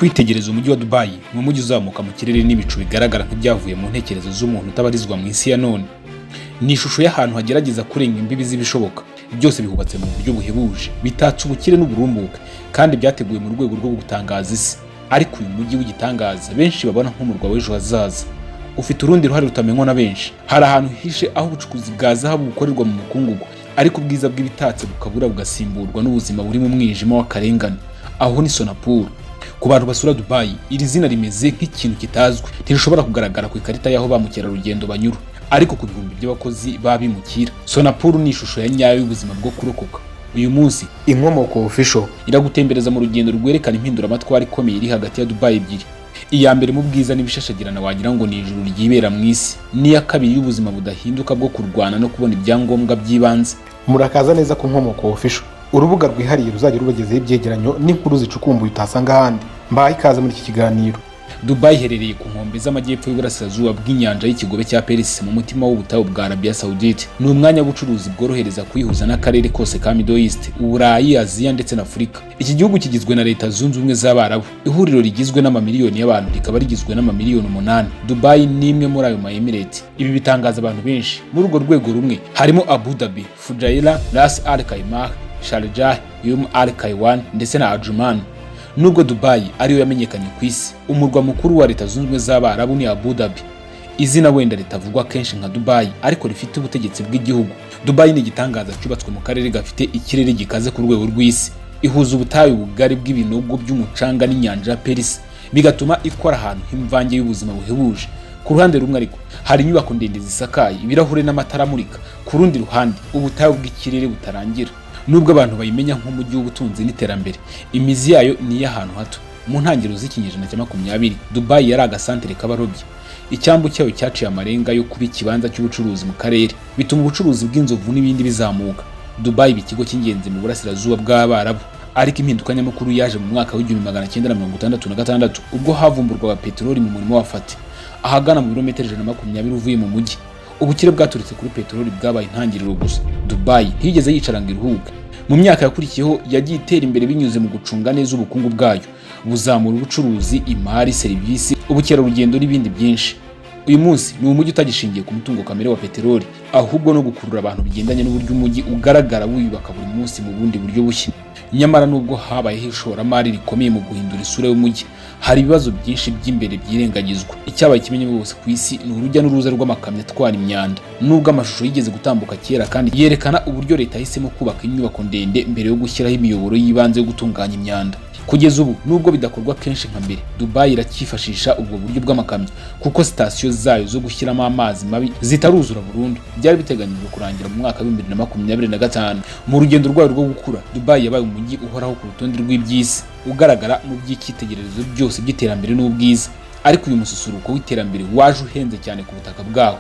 kwitegereza umujyi wa Dubai, ni umujyi uzamuka mu kirere n'ibicu bigaragara nk'ibyavuye mu ntekerezo z'umuntu utabarizwa mu isi ya none. Ni ishusho y'ahantu hagerageza kurenga imbibi z'ibishoboka. Byose bihubatse mu buryo buhebuje, bitatse ubukire n'uburumbuke, kandi byateguwe mu rwego rwo gutangaza isi. Ariko uyu mujyi w'igitangaza benshi babona nk'umurwa w'ejo hazaza, ufite urundi ruhare rutamenywa na benshi. Hari ahantu hishe aho ubucukuzi bwa zahabu bukorerwa mu mukungugu, ariko ubwiza bw'ibitatse bukabura bugasimburwa n'ubuzima buri mu mwijima w'akarengane. Aho ni Sonapur. Ku bantu basura Dubai, iri zina rimeze nk'ikintu kitazwi, ntirishobora kugaragara ku ikarita y'aho ba mukerarugendo banyura, ariko ku bihumbi by'abakozi babimukira. Sonapur ni ishusho ya nyayo y'ubuzima bwo kurokoka. Uyu munsi Inkomoko Official iragutembereza mu rugendo rwerekana impinduramatwara ikomeye iri hagati ya Dubai ebyiri. Iya mbere mu bwiza n'ibishashagirana wagira ngo ni ijuru ryibera mu isi, n'iya kabiri y'ubuzima budahinduka bwo kurwana no kubona ibyangombwa by'ibanze. Murakaza neza ku Nkomoko Official, urubuga rwihariye ruzajya rubagezaho ibyegeranyo n'inkuru zicukumbuye utasanga ahandi. Mbaye ikaze muri iki kiganiro. Dubai iherereye ku nkombe z'amajyepfo y'uburasirazuba bw'inyanja y'ikigobe cya Perisi mu mutima w'ubutayu bwa Arabia Saudite. Ni umwanya w'ubucuruzi bworohereza kwihuza n'akarere kose ka Middle East, Uburayi, Aziya ndetse na Afurika. Iki gihugu kigizwe na Leta Zunze Ubumwe z'Abarabu, ihuriro rigizwe n'amamiliyoni y'abantu rikaba rigizwe n'amamiliyoni 8. Dubai ni imwe muri ayo ma-Emirate. Ibi bitangaza abantu benshi. Muri urwo rwego rumwe harimo Abu Dhabi, Fujairah, Ras Al Khaimah, Sharjah, Al Kaiwan ndetse na Ajman. Nubwo Dubai ariyo yamenyekanye ku isi, umurwa mukuru wa Leta Zunze Ubumwe z'Abarabu ni Abu Dhabi. Izina wenda ritavugwa kenshi nka Dubai, ariko rifite ubutegetsi bw'igihugu. Dubai ni igitangaza cyubatswe mu karere gafite ikirere gikaze ku rwego rw'isi. Ihuza ubutayu bugari bw'ibinogo by'umucanga n'inyanja ya Perisi, bigatuma ikora ahantu h'imvange y'ubuzima buhebuje. Ku ruhande rumwe ariko hari inyubako ndende zisakaye, ibirahure n'amatara amurika. Ku rundi ruhande ubutayu bw'ikirere butarangira. Nubwo abantu bayimenya nk'umujyi w'ubutunzi n'iterambere, imizi yayo ni iy'ahantu hato. Mu ntangiriro z'ikinyejana cya 20, Dubai yari agasantere k'abarobyi. Icyambu cyayo cyaciye amarenga yo kuba ikibanza cy'ubucuruzi mu karere, bituma ubucuruzi bw'inzovu n'ibindi bizamuka. Dubai iba ikigo cy'ingenzi mu burasirazuba bw'Abarabu, ariko impinduka nyamukuru yaje mu mwaka w'1966 ubwo havumburwaga peteroli mu murimo wa Fatih, ahagana mu birometero 120 uvuye mu mujyi. Ubukire bwaturutse kuri peteroli bwabaye intangiriro gusa. Dubai ntiyigeze yicara ngo iruhuke. Mu myaka yakurikiyeho yagiye itera imbere binyuze mu gucunga neza ubukungu bwayo, buzamura ubucuruzi, imari, serivisi, ubukerarugendo n'ibindi byinshi. Uyu munsi ni umujyi utagishingiye ku mutungo kamere wa peteroli, ahubwo no gukurura abantu bigendanye n'uburyo umujyi ugaragara wiyubaka buri munsi mu bundi buryo bushya. Nyamara nubwo habayeho ishoramari rikomeye mu guhindura isura y'umujyi, hari ibibazo byinshi by'imbere byirengagizwa. Icyabaye kimenyewe hose ku isi ni urujya n'uruza rw'amakamyo atwara imyanda. Nubwo amashusho yigeze gutambuka kera kandi yerekana uburyo leta yahisemo kubaka inyubako ndende mbere yo gushyiraho imiyoboro y'ibanze yo gutunganya imyanda. Kugeza ubu nubwo bidakorwa kenshi nka mbere, Dubai iracyifashisha ubwo buryo bw'amakamyo, kuko sitasiyo zayo zo gushyiramo amazi mabi zitaruzura burundu. Byari biteganyijwe kurangira mu mwaka wa 2025. Mu rugendo rwayo rwo gukura, Dubai yabaye umujyi uhoraho ku rutonde rw'iby'isi, ugaragara mu by'icyitegererezo byose by'iterambere n'ubwiza. Ariko uyu mususuruko w'iterambere waje uhenze cyane ku butaka bwaho.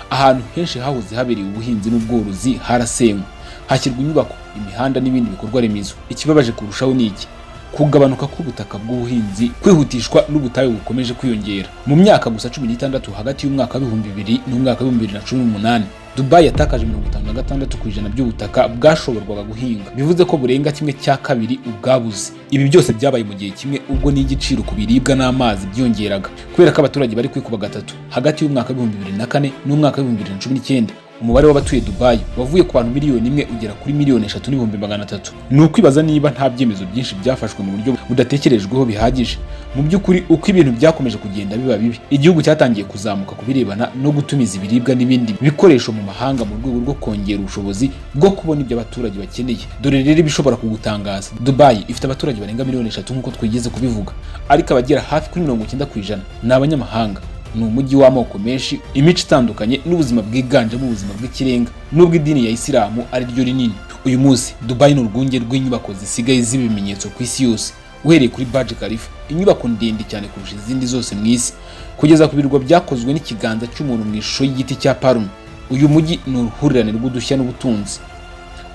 Ahantu henshi hahoze habereye ubuhinzi n'ubworozi harasenywe, hashyirwa inyubako, imihanda n'ibindi bikorwa remezo. Ikibabaje kurushaho ni iki: kugabanuka k'ubutaka bw'ubuhinzi, kwihutishwa n'ubutayu bukomeje kwiyongera. Mu myaka gusa 16 hagati y'umwaka wa 2000 n'umwaka wa 2018, Dubai yatakaje 56% by'ubutaka bwashoborwaga guhinga, bivuze ko burenga kimwe cya kabiri ubwabuze. Ibi byose byabaye mu gihe kimwe ubwo n'igiciro ku biribwa n'amazi byongeraga, kubera ko abaturage bari kwikuba gatatu. Hagati y'umwaka wa 2004 n'umwaka wa 2019, umubare w'abatuye Dubai wavuye ku bantu miliyoni 1 ugera kuri miliyoni 3,300,000. Ni ukwibaza niba nta byemezo byinshi byafashwe mu buryo budatekerejweho bihagije. Mu by'ukuri uko ibintu byakomeje kugenda biba bibi, igihugu cyatangiye kuzamuka kubirebana no gutumiza ibiribwa n'ibindi bikoresho mu mahanga mu rwego rwo kongera ubushobozi bwo kubona ibyo abaturage bakeneye. Dore rero bishobora kugutangaza: Dubai ifite abaturage barenga miliyoni 3 nk'uko twigeze kubivuga, ariko abagera hafi kuri 90% ni abanyamahanga. Ni umujyi w'amoko menshi, imico itandukanye n'ubuzima bwiganjemo ubuzima bw'ikirenga, nubwo idini ya Isilamu ari ryo rinini. Uyu munsi Dubai ni urwunge rw'inyubako zisigaye z'ibimenyetso ku isi yose, uhereye kuri Burj Khalifa, inyubako ndende cyane kurusha izindi zose mu isi, kugeza ku birwa byakozwe n'ikiganza cy'umuntu mu ishusho y'igiti cya Palm. Uyu mujyi ni uruhurirane rw'udushya n'ubutunzi.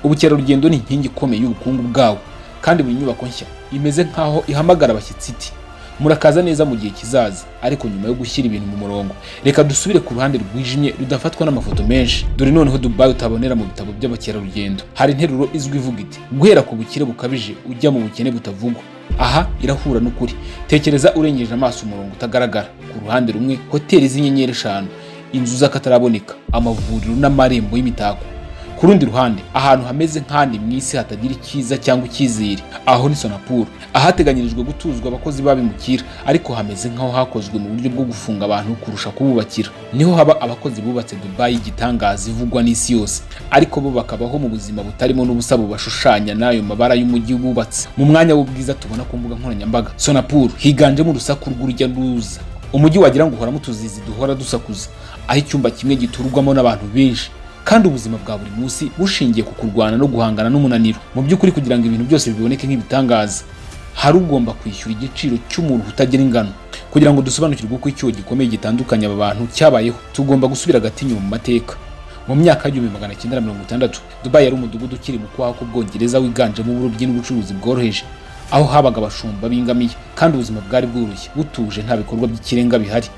Ubukerarugendo ni inkingi ikomeye y'ubukungu bwawo, kandi buri nyubako nshya imeze nk'aho ihamagara abashyitsi iti: murakaza neza mu gihe kizaza. Ariko nyuma yo gushyira ibintu mu murongo, reka dusubire ku ruhande rwijimye rudafatwa n'amafoto menshi. Dore noneho Dubai utabonera mu bitabo by'abakerarugendo. Hari interuro izwi ivuga iti: guhera ku bukire bukabije ujya mu bukene butavugwa. aha irahura n'ukuri. Tekereza urengeje amaso umurongo utagaragara. Ku ruhande rumwe hoteli z'inyenyeri 5, inzu z'akataraboneka, amavuriro n'amarembo y'imitako. Ku rundi ruhande ahantu hameze nk'ahandi mu isi hatagira icyiza cyangwa icyizere, aho ni Sonapur, ahateganyirijwe gutuzwa abakozi babimukira, ariko hameze nk'aho hakozwe mu buryo bwo gufunga abantu kurusha kububakira. Niho haba abakozi bubatse Dubai igitangaza ivugwa n'isi yose, ariko bo bakabaho mu buzima butarimo n'ubusa bubashushanya n'ayo mabara y'umujyi bubatse. Mu mwanya w'ubwiza tubona ku mbuga nkoranyambaga, Sonapur higanjemo urusaku rw'urujya n'uruza. Umujyi wagira ngo uhoramo utuzizi duhora dusakuza, aho icyumba kimwe giturwamo n'abantu benshi, kandi ubuzima bwa buri munsi bushingiye ku kurwana no guhangana n'umunaniro. Mu by'ukuri kugira ngo ibintu byose biboneke nk'ibitangaza, hari ugomba kwishyura igiciro cy'umuntu utagira ingano. Kugira ngo dusobanukirwe uko icyo gikomeye gitandukanye aba bantu cyabayeho, tugomba gusubira hagati inyuma mu mateka. Mu myaka ya 1960, Dubai yari umudugudu ukiri mu kwaha k'Ubwongereza wiganjemo uburobyi n'ubucuruzi bworoheje, aho habaga abashumba b'ingamiya, kandi ubuzima bwari bworoshye, butuje, nta bikorwa by'ikirenga bihari.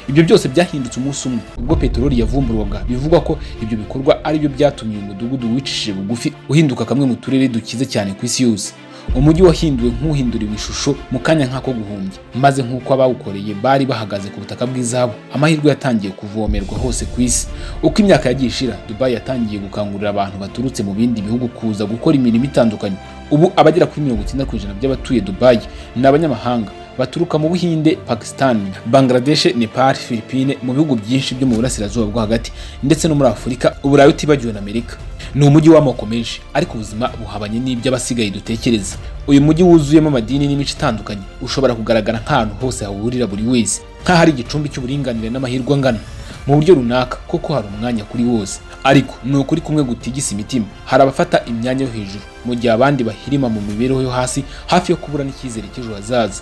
Ibyo byose byahindutse umunsi umwe ubwo peteroli yavumburwaga. Bivugwa ko ibyo bikorwa ari byo byatumye umudugudu wicishije bugufi uhinduka kamwe mu turere dukize cyane ku isi yose. Umujyi wahinduwe nk'uhinduriwe ishusho mu kanya nk'ako guhumbya, maze nk'uko abawukoreye bari bahagaze ku butaka bw'izahabu, amahirwe yatangiye kuvomerwa hose ku isi. Uko imyaka yagiye ishira, Dubai yatangiye gukangurira abantu baturutse mu bindi bihugu kuza gukora imirimo itandukanye. Ubu abagera kuri 90% by'abatuye Dubai ni abanyamahanga, baturuka mu Buhinde, Pakistan, Bangladesh, Nepal, Philippines, mu bihugu byinshi byo mu burasirazuba bwo hagati ndetse no muri Afurika, Uburayi utibagiwe na Amerika. Ni umujyi w'amoko menshi, ariko ubuzima buhabanye n'iby'abasigaye dutekereza. Uyu mujyi wuzuyemo amadini n'imico itandukanye, ushobora kugaragara nk'ahantu hose hahurira buri wese, nk'aho ari igicumbi cy'uburinganire n'amahirwe angana. Mu buryo runaka koko hari umwanya kuri wose, ariko ni ukuri kumwe gutigisa imitima. Hari abafata imyanya yo hejuru, mu gihe abandi bahirima mu mibereho yo hasi, hafi yo kubura n'icyizere cy'ejo hazaza.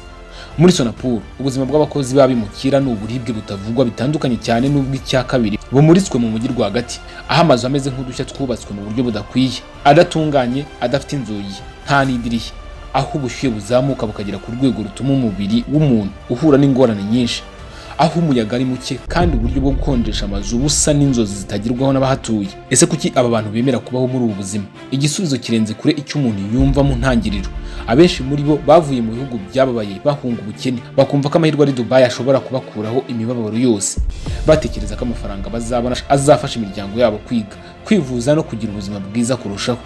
Muri Sonapur, ubuzima bw'abakozi babimukira ni uburibwe butavugwa, bitandukanye cyane n'ubw'icya kabiri bumuritswe mu mujyi rwagati, aho amazu ameze nk'udushya twubatswe mu buryo budakwiye, adatunganye, adafite inzugi, nta n'idirishya, aho ubushyuhe buzamuka bukagera ku rwego rutuma umubiri w'umuntu uhura n'ingorane nyinshi, aho umuyaga ari muke, kandi uburyo bwo gukonjesha amazu busa n'inzozi zitagirwaho n'abahatuye. Ese kuki aba bantu bemera kubaho muri ubu buzima? Igisubizo kirenze kure icyo umuntu yumva mu ntangiriro. Abenshi muri bo bavuye mu bihugu byababaye, bahunga ubukene, bakumva ko amahirwe ari Dubai ashobora kubakuraho imibabaro yose. Batekereza ko amafaranga bazabona azafasha imiryango yabo kwiga, kwivuza no kugira ubuzima bwiza kurushaho.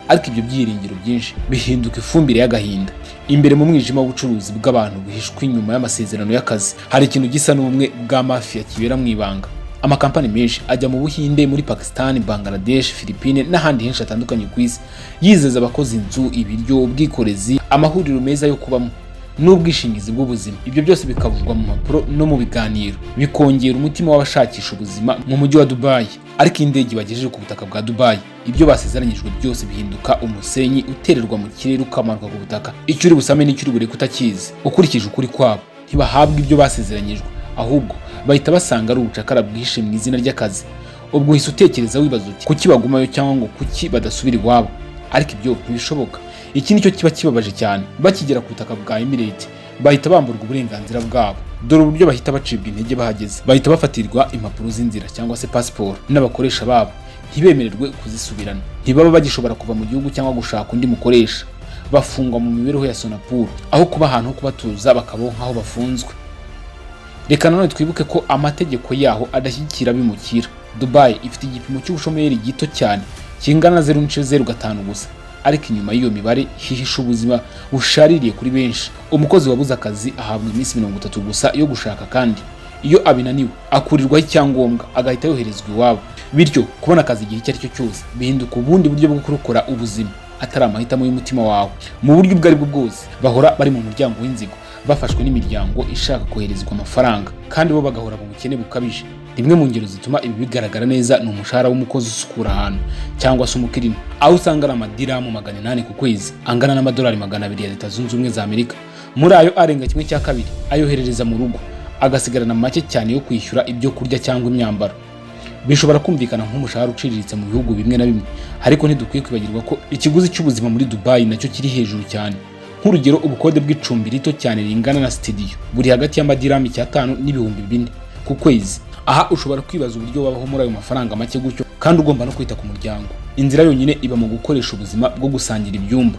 Ariko ibyo byiringiro byinshi bihinduka ifumbire y'agahinda. Imbere mu mwijima w'ubucuruzi bw'abantu buhishwe inyuma y'amasezerano y'akazi, hari ikintu gisa n'ubumwe bwa mafia kibera mu ibanga. Amakampani menshi ajya mu Buhinde, muri Pakistan, Bangladesh, Philippines n'ahandi henshi hatandukanye ku isi, yizeza abakozi inzu, ibiryo, ubwikorezi, amahuriro meza yo kubamo n'ubwishingizi bw'ubuzima. Ibyo byose bikavugwa mu mpapuro no mu biganiro, bikongera umutima w'abashakisha ubuzima mu mujyi wa Dubai. Ariko indege bagejeje ku butaka bwa Dubai, ibyo basezeranyijwe byose bihinduka umusenyi utererwa mu kirere ukamanuka ku butaka. Icyo uri busame n'icyo uri bureke utakizi. Ukurikije ukuri kwabo, ntibahabwa ibyo basezeranyijwe, ahubwo bahita basanga ari ubucakara bwishe mu izina ry'akazi. Ubwo uhise utekereza wibaza uti kuki bagumayo cyangwa ngo kuki badasubira iwabo? Ariko ibyo ntibishoboka. Iki nicyo kiba kibabaje cyane. Bakigera ku butaka bwa Emirates, bahita bamburwa uburenganzira bwabo. Dore uburyo bahita bacibwa intege bahageze. Bahita bafatirwa impapuro z'inzira cyangwa se passport, n'abakoresha babo ntibemererwe kuzisubirana. Ntibaba bagishobora kuva mu gihugu cyangwa gushaka undi mukoresha. Bafungwa mu mibereho ya Sonapur, aho kuba ahantu ho kubatuza bakabaho nk'aho bafunzwe. Reka nanone twibuke ko amategeko yaho adashyigikira abimukira. Dubai ifite igipimo cy'ubushomeri gito cyane, kingana 0.05 gusa. Ariko inyuma y'iyo mibare hihisha ubuzima bushaririye kuri benshi. Umukozi wabuze akazi ahabwa iminsi 30 gusa yo gushaka, kandi iyo abinaniwe akurirwaho icyangombwa agahita yoherezwa iwabo. Bityo kubona akazi igihe icyo ari cyo cyose bihinduka ubundi buryo bwo kurokora ubuzima, atari amahitamo y'umutima wawe. Mu buryo ubwo ari bwo bwose bahora bari mu muryango w'inzigo, bafashwe n'imiryango ishaka koherezwa amafaranga, kandi bo bagahora mu bukene bukabije. Rimwe mu ngero zituma ibi bigaragara neza ni umushahara w'umukozi usukura ahantu cyangwa se umukirina, aho usanga ari amadiramu 800 ku kwezi, angana n'amadolari 200 ya Leta Zunze Ubumwe za Amerika. Muri ayo arenga 1/2 ayoherereza mu rugo, agasigarana make cyane yo kwishyura ibyo kurya cyangwa imyambaro. Bishobora kumvikana nk'umushahara uciriritse mu bihugu bimwe na bimwe, ariko ntidukwiye kwibagirwa ko ikiguzi cy'ubuzima muri Dubai nacyo kiri hejuru cyane. Nk'urugero, ubukode bw'icumbi rito cyane ringana na studio buri hagati y'amadiramu 5 n'ibihumbi 4 ku kwezi. Aha ushobora kwibaza uburyo wabaho muri ayo mafaranga make gutyo kandi ugomba no kwita ku muryango. Inzira yonyine iba mu gukoresha ubuzima bwo gusangira ibyumba.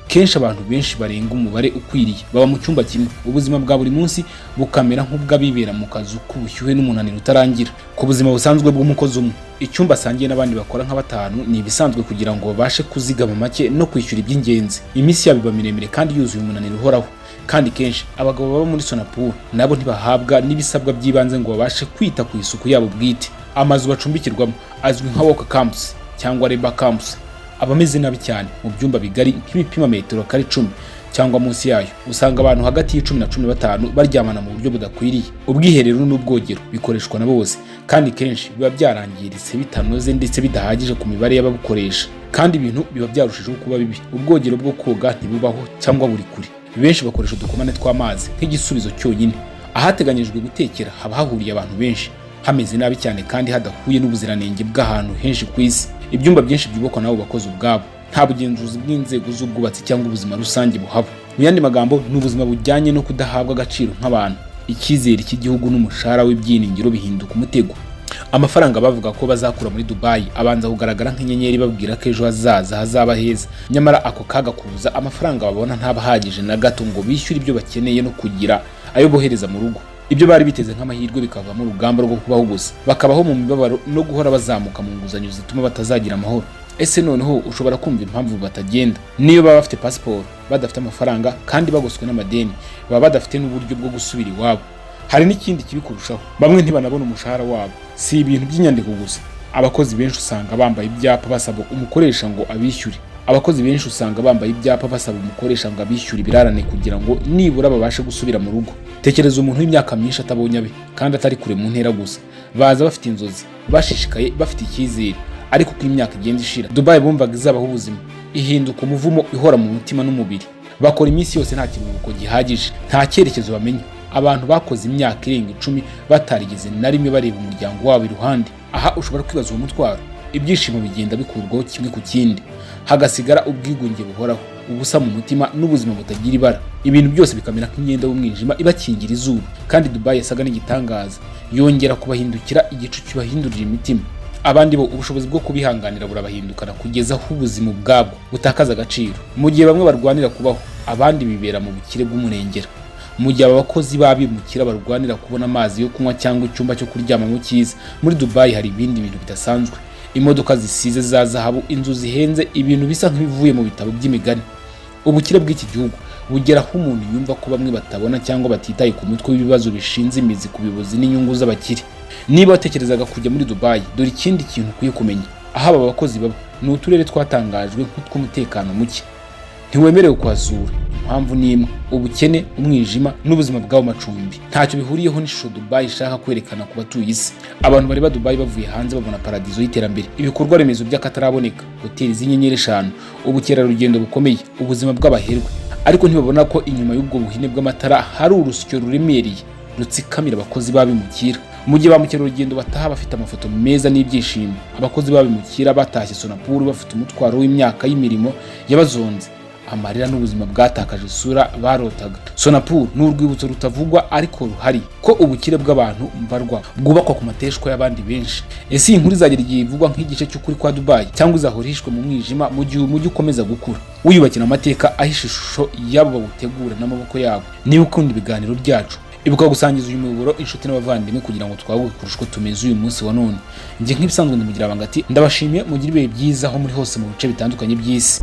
kenshi abantu benshi barenga umubare ukwiriye baba mu cyumba kimwe, ubuzima bwa buri munsi bukamera nk'ubw'abibera mu kazu k'ubushyuhe n'umunaniro utarangira. Ku buzima busanzwe bw'umukozi umwe, icyumba asangiye n'abandi bakora nka batanu ni ibisanzwe kugira ngo babashe kuzigama make no kwishyura iby'ingenzi. Iminsi yabo iba miremire kandi yuzuye umunaniro uhoraho, kandi kenshi abagabo baba muri Sonapur nabo ntibahabwa n'ibisabwa by'ibanze ngo babashe kwita ku isuku yabo bwite. Amazu bacumbikirwamo azwi nka work camps cyangwa labor camps, abameze nabi cyane mu byumba bigari nk'ibipima metero kare 10 cyangwa munsi yayo. Usanga abantu hagati y'10 na 15 baryamana mu buryo budakwiriye. Ubwiherero n'ubwogero bikoreshwa na bose, kandi kenshi biba byarangiritse bitanoze ndetse bidahagije ku mibare y'ababukoresha, kandi ibintu biba byarushijeho kuba bibi. Ubwogero bwo koga ntibubaho cyangwa buri kure. Benshi bakoresha udukomane tw'amazi nk'igisubizo cyonyine. Ahateganyijwe gutekera haba hahuriye abantu benshi, hameze nabi cyane kandi hadahuye n'ubuziranenge bw'ahantu henshi ku isi. Ibyumba byinshi byubakwa nabo bakoze ubwabo, nta bugenzuzi bw'inzego z'ubwubatsi cyangwa ubuzima rusange buhaba. Mu yandi magambo, ni ubuzima bujyanye no kudahabwa agaciro nk'abantu. Icyizere cy'igihugu n'umushahara w'ibyiringiro bihinduka umutego. Amafaranga bavuga ko bazakura muri Dubai abanza kugaragara nk'inyenyeri babwira ko ejo hazaza hazaba heza, nyamara ako kaga kuza amafaranga babona ntabahagije na gato ngo bishyure ibyo bakeneye no kugira ayo bohereza mu rugo. Ibyo bari biteze nk'amahirwe bikavamo urugamba rwo kubaho gusa, bakabaho mu mibabaro no guhora bazamuka mu nguzanyo zituma batazagira amahoro. Ese noneho ushobora kumva impamvu batagenda? Niyo baba bafite passport, badafite amafaranga kandi bagoswe n'amadeni, baba badafite n'uburyo bwo gusubira iwabo. Hari n'ikindi kibi kurushaho, bamwe ntibanabona umushahara wabo. Si ibintu by'inyandiko gusa, abakozi benshi usanga bambaye ibyapa basaba umukoresha ngo abishyure. Abakozi benshi usanga bambaye ibyapa basaba umukoresha ngo abishyure ibirarane kugira ngo nibura babashe gusubira mu rugo. Tekereza umuntu w'imyaka myinshi atabonye abe kandi atari kure mu ntera gusa. Baza bafite inzozi, bashishikaye, bafite icyizere, ariko uko imyaka igenda ishira, Dubai bumvaga izabaho ubuzima ihinduka umuvumo ihora mu mutima n'umubiri. Bakora iminsi yose nta kiruhuko gihagije, nta cyerekezo bamenya. Abantu bakoze imyaka irenga 10 batarigeze na rimwe bareba umuryango wabo iruhande. Aha ushobora kwibaza uwo mutwaro. Ibyishimo bigenda bikurwaho kimwe ku kindi, hagasigara ubwigunge buhoraho, ubusa mu mutima n'ubuzima butagira ibara. Ibintu byose bikamera nk'imyenda y'umwijima ibakingira izuba. Kandi Dubai yasaga n'igitangaza, yongera kubahindukira igicu kibahindurira imitima. Abandi bo ubushobozi bwo kubihanganira burabahindukana kugeza aho ubuzima bwabwo butakaza agaciro. Mu gihe bamwe barwanira kubaho, abandi bibera mu bukire bw'umurengera. Mu gihe abakozi babimukira barwanira kubona amazi yo kunywa cyangwa icyumba cyo kuryamamo cyiza, muri Dubai hari ibindi bintu bidasanzwe. Imodoka zisize za zahabu, inzu zihenze, ibintu bisa nk'ibivuye mu bitabo by'imigani. Ubukire bw'iki gihugu bugera aho umuntu yumva ko bamwe batabona cyangwa batitaye ku mutwe w'ibibazo bishinze imizi ku bibuzi n'inyungu z'abakire. Niba watekerezaga kujya muri Dubai, dore ikindi kintu ukwiye kumenya. Aho aba bakozi baba ni uturere twatangajwe nk'utw'umutekano muke. Ntiwemerewe kuhasura. Impamvu ni imwe: ubukene, umwijima n'ubuzima bw'abo macumbi. Ntacyo bihuriyeho n'ishusho Dubai ishaka kwerekana ku batuye isi. Abantu bareba Dubai bavuye hanze babona paradizo y'iterambere, ibikorwa remezo by'akataraboneka, hoteli z'inyenyeri 5, ubukerarugendo bukomeye, ubuzima bw'abaherwe. Ariko ntibabona ko inyuma y'ubwo buhine bw'amatara hari urusyo ruremereye rutsikamira abakozi babimukira. Mu gihe ba mukerarugendo bataha bafite amafoto meza n'ibyishimo, abakozi babimukira batashye Sonapur bafite umutwaro w'imyaka y'imirimo yabazonze, amarira n'ubuzima bwatakaje isura barotaga. Sonapur ni urwibutso rutavugwa ariko ruhari ko ubukire bw'abantu mbarwa bwubakwa ku mateshwa y'abandi benshi. Ese iyi nkuru izagera igihe ivugwa nk'igice cy'ukuri kwa Dubai, cyangwa izahorishwe mu mwijima mu gihe umujyi ukomeza gukura wiyubakira amateka ahisha ishusho yabo bawutegura n'amaboko yabo? Niba ukunda ibiganiro byacu, ibuka gusangiza uyu muyoboro inshuti n'abavandimwe kugira ngo twaguke kurusha uko tumeze uyu munsi wa none. Njye nk'ibisanzwe ndamugira abanga ati ndabashimiye, mugire ibihe byiza aho muri hose mu bice bitandukanye by'isi.